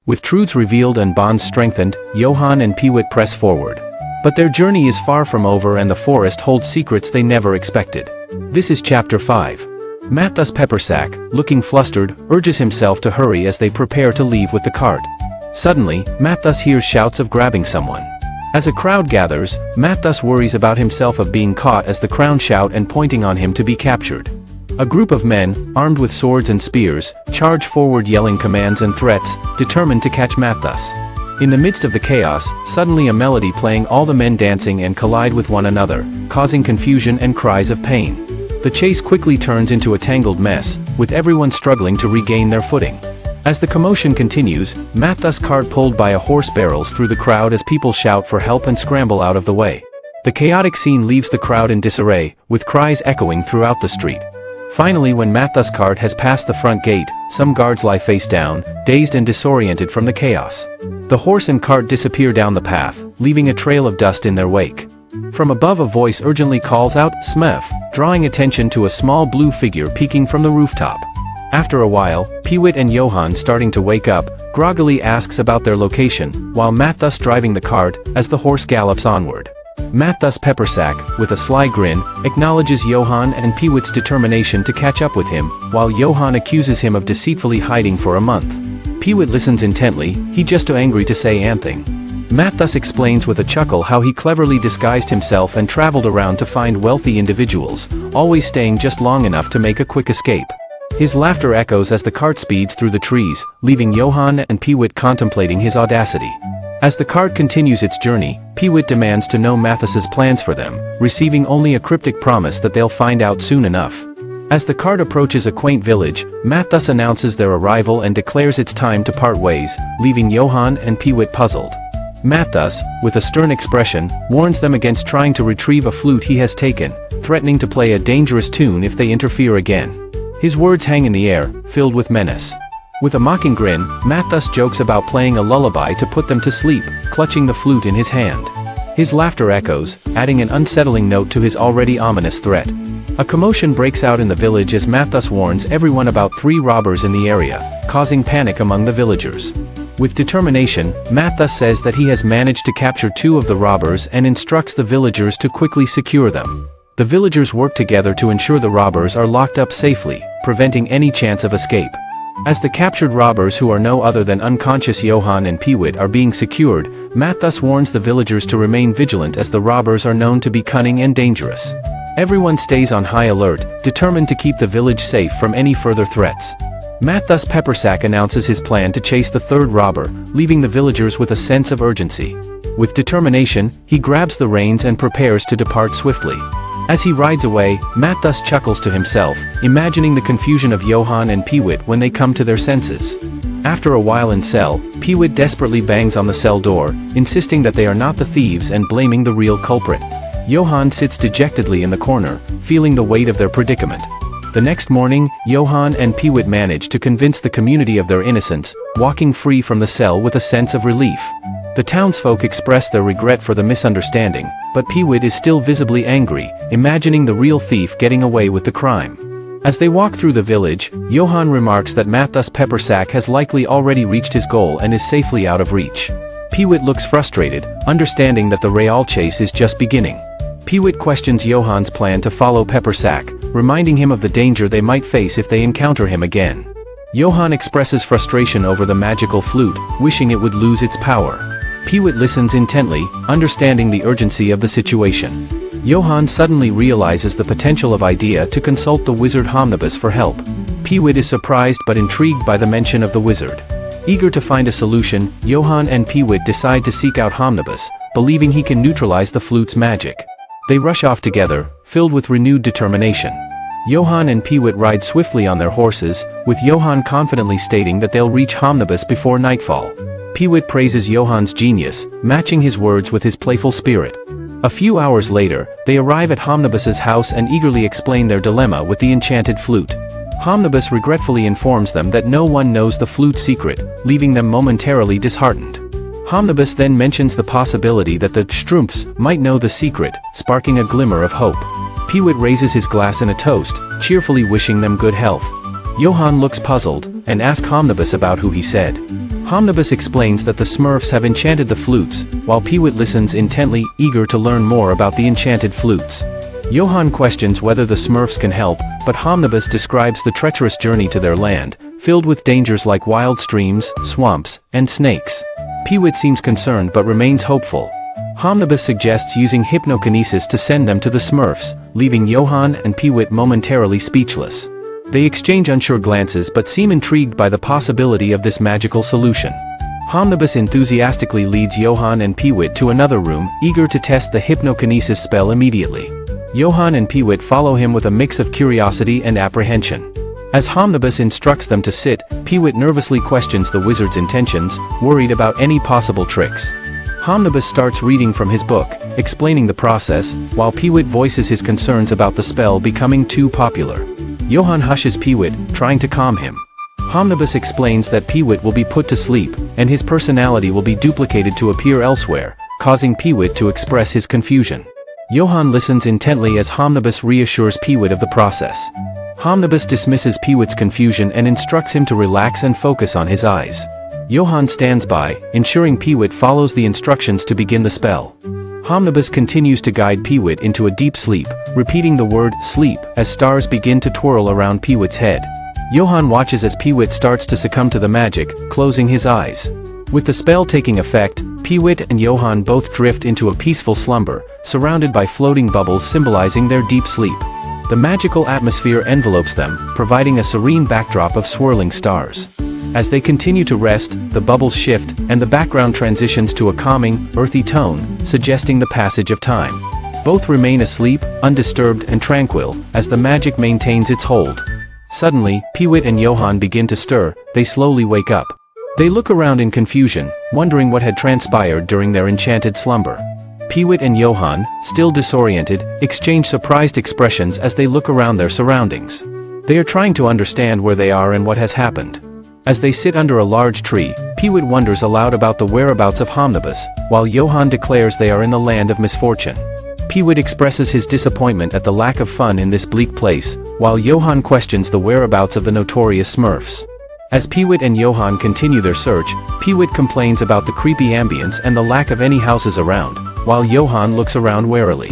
With truths revealed and bonds strengthened, Johan and Peewit press forward. But their journey is far from over and the forest holds secrets they never expected. This is Chapter 5. Matthus Pepersack, looking flustered, urges himself to hurry as they prepare to leave with the cart. Suddenly, Matthus hears shouts of grabbing someone. As a crowd gathers, Matthus worries about himself of being caught as the crowd shout and pointing on him to be captured. A group of men, armed with swords and spears, charge forward yelling commands and threats, determined to catch Matthus. In the midst of the chaos, suddenly a melody playing, all the men dancing and collide with one another, causing confusion and cries of pain. The chase quickly turns into a tangled mess, with everyone struggling to regain their footing. As the commotion continues, Matthus' cart pulled by a horse barrels through the crowd as people shout for help and scramble out of the way. The chaotic scene leaves the crowd in disarray, with cries echoing throughout the street. Finally, when Matthus' cart has passed the front gate, some guards lie face down, dazed and disoriented from the chaos. The horse and cart disappear down the path, leaving a trail of dust in their wake. From above, a voice urgently calls out, "Smurf," drawing attention to a small blue figure peeking from the rooftop. After a while, Peewit and Johan, starting to wake up, groggily asks about their location, while Matthus driving the cart, as the horse gallops onward. Matthus Pepersack, with a sly grin, acknowledges Johan and Peewit's determination to catch up with him, while Johan accuses him of deceitfully hiding for a month. Peewit listens intently, he just too angry to say anything. Matthus explains with a chuckle how he cleverly disguised himself and traveled around to find wealthy individuals, always staying just long enough to make a quick escape. His laughter echoes as the cart speeds through the trees, leaving Johan and Peewit contemplating his audacity. As the cart continues its journey, Peewit demands to know Matthus's plans for them, receiving only a cryptic promise that they'll find out soon enough. As the cart approaches a quaint village, Matthus announces their arrival and declares it's time to part ways, leaving Johan and Peewit puzzled. Matthus, with a stern expression, warns them against trying to retrieve a flute he has taken, threatening to play a dangerous tune if they interfere again. His words hang in the air, filled with menace. With a mocking grin, Matthus jokes about playing a lullaby to put them to sleep, clutching the flute in his hand. His laughter echoes, adding an unsettling note to his already ominous threat. A commotion breaks out in the village as Matthus warns everyone about 3 robbers in the area, causing panic among the villagers. With determination, Matthus says that he has managed to capture 2 of the robbers and instructs the villagers to quickly secure them. The villagers work together to ensure the robbers are locked up safely, preventing any chance of escape. As the captured robbers, who are no other than unconscious Johan and Peewit, are being secured, Matthus warns the villagers to remain vigilant as the robbers are known to be cunning and dangerous. Everyone stays on high alert, determined to keep the village safe from any further threats. Matthus Pepersack announces his plan to chase the 3rd robber, leaving the villagers with a sense of urgency. With determination, he grabs the reins and prepares to depart swiftly. As he rides away, Matthus chuckles to himself, imagining the confusion of Johan and Peewit when they come to their senses. After a while in cell, Peewit desperately bangs on the cell door, insisting that they are not the thieves and blaming the real culprit. Johan sits dejectedly in the corner, feeling the weight of their predicament. The next morning, Johan and Peewit manage to convince the community of their innocence, walking free from the cell with a sense of relief. The townsfolk express their regret for the misunderstanding, but Peewit is still visibly angry, imagining the real thief getting away with the crime. As they walk through the village, Johan remarks that Matthus Pepersack has likely already reached his goal and is safely out of reach. Peewit looks frustrated, understanding that the real chase is just beginning. Peewit questions Johan's plan to follow Pepersack, reminding him of the danger they might face if they encounter him again. Johan expresses frustration over the magical flute, wishing it would lose its power. Peewit listens intently, understanding the urgency of the situation. Johan suddenly realizes the potential of idea to consult the wizard Homnibus for help. Peewit is surprised but intrigued by the mention of the wizard. Eager to find a solution, Johan and Peewit decide to seek out Homnibus, believing he can neutralize the flute's magic. They rush off together, filled with renewed determination. Johan and Peewit ride swiftly on their horses, with Johan confidently stating that they'll reach Homnibus before nightfall. Peewit praises Johan's genius, matching his words with his playful spirit. A few hours later, they arrive at Homnibus's house and eagerly explain their dilemma with the enchanted flute. Homnibus regretfully informs them that no one knows the flute's secret, leaving them momentarily disheartened. Homnibus then mentions the possibility that the Smurfs might know the secret, sparking a glimmer of hope. Peewit raises his glass in a toast, cheerfully wishing them good health. Johan looks puzzled, and asks Homnibus about who he said. Homnibus explains that the Smurfs have enchanted the flutes, while Peewit listens intently, eager to learn more about the enchanted flutes. Johan questions whether the Smurfs can help, but Homnibus describes the treacherous journey to their land, filled with dangers like wild streams, swamps, and snakes. Peewit seems concerned but remains hopeful. Homnibus suggests using hypnokinesis to send them to the Smurfs, leaving Johan and Peewit momentarily speechless. They exchange unsure glances but seem intrigued by the possibility of this magical solution. Homnibus enthusiastically leads Johan and Peewit to another room, eager to test the hypnokinesis spell immediately. Johan and Peewit follow him with a mix of curiosity and apprehension. As Homnibus instructs them to sit, Peewit nervously questions the wizard's intentions, worried about any possible tricks. Homnibus starts reading from his book, explaining the process, while Peewit voices his concerns about the spell becoming too popular. Johan hushes Peewit, trying to calm him. Homnibus explains that Peewit will be put to sleep, and his personality will be duplicated to appear elsewhere, causing Peewit to express his confusion. Johan listens intently as Homnibus reassures Peewit of the process. Homnibus dismisses Peewit's confusion and instructs him to relax and focus on his eyes. Johan stands by, ensuring Peewit follows the instructions to begin the spell. Homnibus continues to guide Peewit into a deep sleep, repeating the word sleep as stars begin to twirl around Peewit's head. Johan watches as Peewit starts to succumb to the magic, closing his eyes. With the spell taking effect, Peewit and Johan both drift into a peaceful slumber, surrounded by floating bubbles symbolizing their deep sleep. The magical atmosphere envelopes them, providing a serene backdrop of swirling stars. As they continue to rest, the bubbles shift, and the background transitions to a calming, earthy tone, suggesting the passage of time. Both remain asleep, undisturbed and tranquil, as the magic maintains its hold. Suddenly, Peewit and Johan begin to stir. They slowly wake up. They look around in confusion, wondering what had transpired during their enchanted slumber. Peewit and Johan, still disoriented, exchange surprised expressions as they look around their surroundings. They are trying to understand where they are and what has happened. As they sit under a large tree, Peewit wonders aloud about the whereabouts of Homnibus, while Johan declares they are in the land of misfortune. Peewit expresses his disappointment at the lack of fun in this bleak place, while Johan questions the whereabouts of the notorious Smurfs. As Peewit and Johan continue their search, Peewit complains about the creepy ambience and the lack of any houses around, while Johan looks around warily.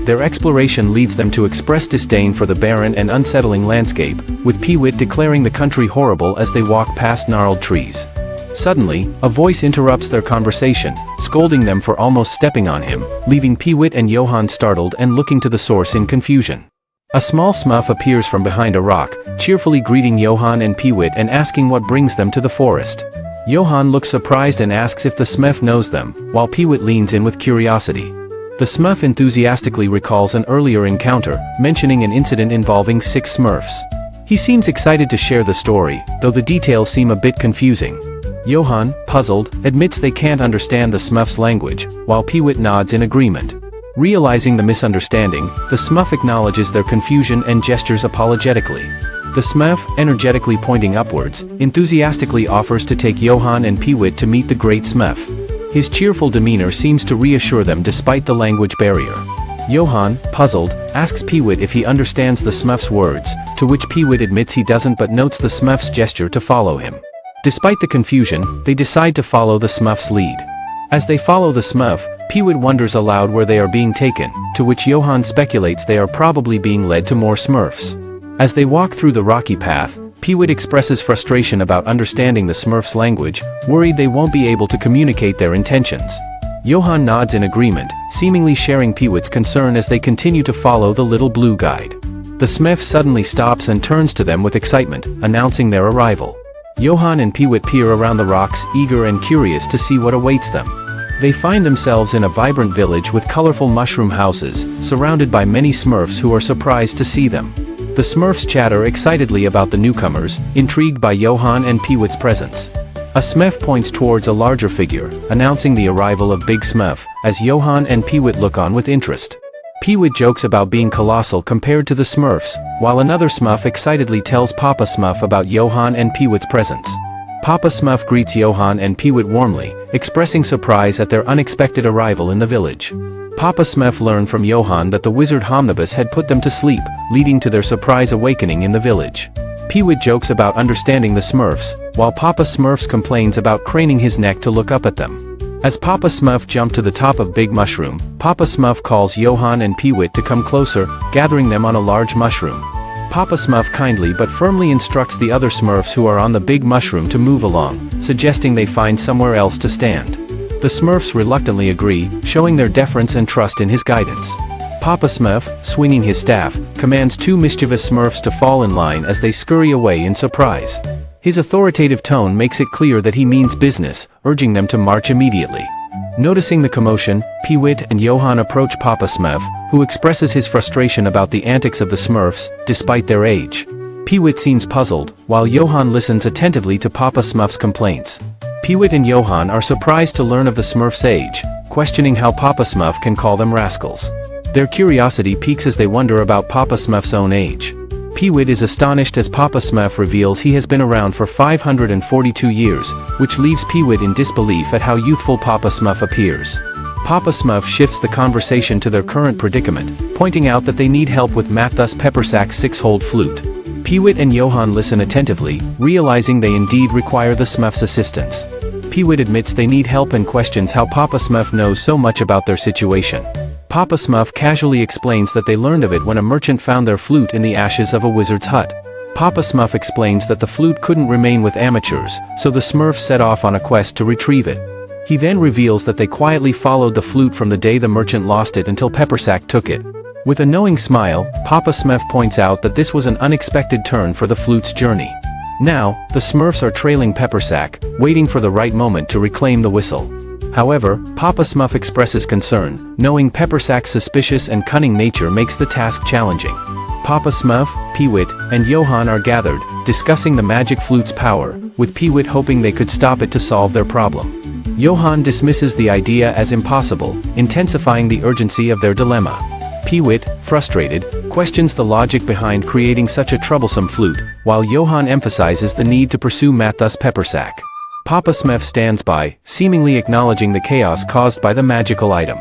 Their exploration leads them to express disdain for the barren and unsettling landscape, with Peewit declaring the country horrible as they walk past gnarled trees. Suddenly, a voice interrupts their conversation, scolding them for almost stepping on him, leaving Peewit and Johan startled and looking to the source in confusion. A small Smurf appears from behind a rock, cheerfully greeting Johan and Peewit and asking what brings them to the forest. Johan looks surprised and asks if the Smurf knows them, while Peewit leans in with curiosity. The Smurf enthusiastically recalls an earlier encounter, mentioning an incident involving 6 Smurfs. He seems excited to share the story, though the details seem a bit confusing. Johan, puzzled, admits they can't understand the Smurf's language, while Peewit nods in agreement. Realizing the misunderstanding, the Smurf acknowledges their confusion and gestures apologetically. The Smurf, energetically pointing upwards, enthusiastically offers to take Johan and Peewit to meet the Great Smurf. His cheerful demeanor seems to reassure them despite the language barrier. Johan, puzzled, asks Peewit if he understands the Smurf's words, to which Peewit admits he doesn't but notes the Smurf's gesture to follow him. Despite the confusion, they decide to follow the Smurf's lead. As they follow the Smurf, Peewit wonders aloud where they are being taken, to which Johan speculates they are probably being led to more Smurfs. As they walk through the rocky path, Peewit expresses frustration about understanding the Smurf's language, worried they won't be able to communicate their intentions. Johan nods in agreement, seemingly sharing Peewit's concern as they continue to follow the little blue guide. The Smurf suddenly stops and turns to them with excitement, announcing their arrival. Johan and Peewit peer around the rocks, eager and curious to see what awaits them. They find themselves in a vibrant village with colorful mushroom houses, surrounded by many Smurfs who are surprised to see them. The Smurfs chatter excitedly about the newcomers, intrigued by Johan and Peewit's presence. A Smurf points towards a larger figure, announcing the arrival of Big Smurf, as Johan and Peewit look on with interest. Peewit jokes about being colossal compared to the Smurfs, while another Smurf excitedly tells Papa Smurf about Johan and Peewit's presence. Papa Smurf greets Johan and Peewit warmly, expressing surprise at their unexpected arrival in the village. Papa Smurf learned from Johan that the wizard Homnibus had put them to sleep, leading to their surprise awakening in the village. Peewit jokes about understanding the Smurfs, while Papa Smurfs complains about craning his neck to look up at them. As Papa Smurf jump to the top of Big Mushroom, Papa Smurf calls Johan and Peewit to come closer, gathering them on a large mushroom. Papa Smurf kindly but firmly instructs the other Smurfs who are on the Big Mushroom to move along, suggesting they find somewhere else to stand. The Smurfs reluctantly agree, showing their deference and trust in his guidance. Papa Smurf, swinging his staff, commands two mischievous Smurfs to fall in line as they scurry away in surprise. His authoritative tone makes it clear that he means business, urging them to march immediately. Noticing the commotion, Peewit and Johan approach Papa Smurf, who expresses his frustration about the antics of the Smurfs, despite their age. Peewit seems puzzled, while Johan listens attentively to Papa Smurf's complaints. Peewit and Johan are surprised to learn of the Smurfs' age, questioning how Papa Smurf can call them rascals. Their curiosity piques as they wonder about Papa Smurf's own age. Peewit is astonished as Papa Smurf reveals he has been around for 542 years, which leaves Peewit in disbelief at how youthful Papa Smurf appears. Papa Smurf shifts the conversation to their current predicament, pointing out that they need help with Matthus Pepersack's six-holed flute. Peewit and Johan listen attentively, realizing they indeed require the Smurfs' assistance. Peewit admits they need help and questions how Papa Smurf knows so much about their situation. Papa Smurf casually explains that they learned of it when a merchant found their flute in the ashes of a wizard's hut. Papa Smurf explains that the flute couldn't remain with amateurs, so the Smurfs set off on a quest to retrieve it. He then reveals that they quietly followed the flute from the day the merchant lost it until Pepersack took it. With a knowing smile, Papa Smurf points out that this was an unexpected turn for the flute's journey. Now, the Smurfs are trailing Pepersack, waiting for the right moment to reclaim the whistle. However, Papa Smurf expresses concern, knowing Pepersack's suspicious and cunning nature makes the task challenging. Papa Smurf, Peewit, and Johan are gathered, discussing the magic flute's power, with Peewit hoping they could stop it to solve their problem. Johan dismisses the idea as impossible, intensifying the urgency of their dilemma. Peewit, frustrated, questions the logic behind creating such a troublesome flute, while Johan emphasizes the need to pursue Matthus Pepersack. Papa Smurf stands by, seemingly acknowledging the chaos caused by the magical item.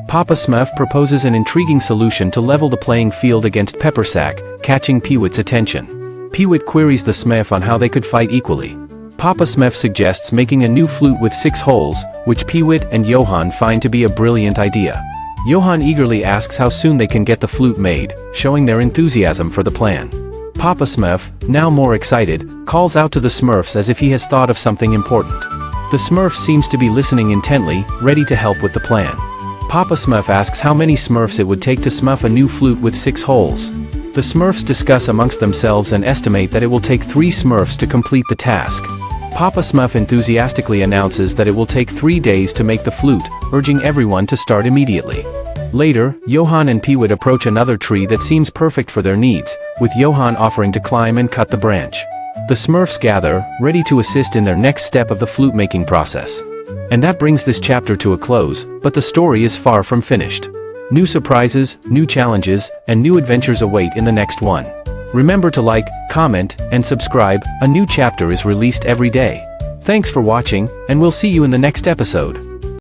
Papa Smurf proposes an intriguing solution to level the playing field against Pepersack, catching Peewit's attention. Peewit queries the Smurf on how they could fight equally. Papa Smurf suggests making a new flute with 6 holes, which Peewit and Johan find to be a brilliant idea. Johan eagerly asks how soon they can get the flute made, showing their enthusiasm for the plan. Papa Smurf, now more excited, calls out to the Smurfs as if he has thought of something important. The Smurf seems to be listening intently, ready to help with the plan. Papa Smurf asks how many Smurfs it would take to smurf a new flute with 6 holes. The Smurfs discuss amongst themselves and estimate that it will take 3 Smurfs to complete the task. Papa Smurf enthusiastically announces that it will take 3 days to make the flute, urging everyone to start immediately. Later, Johan and Peewit approach another tree that seems perfect for their needs, with Johan offering to climb and cut the branch. The Smurfs gather, ready to assist in their next step of the flute-making process. And that brings this chapter to a close, but the story is far from finished. New surprises, new challenges, and new adventures await in the next one. Remember to like, comment, and subscribe. A new chapter is released every day. Thanks for watching, and we'll see you in the next episode.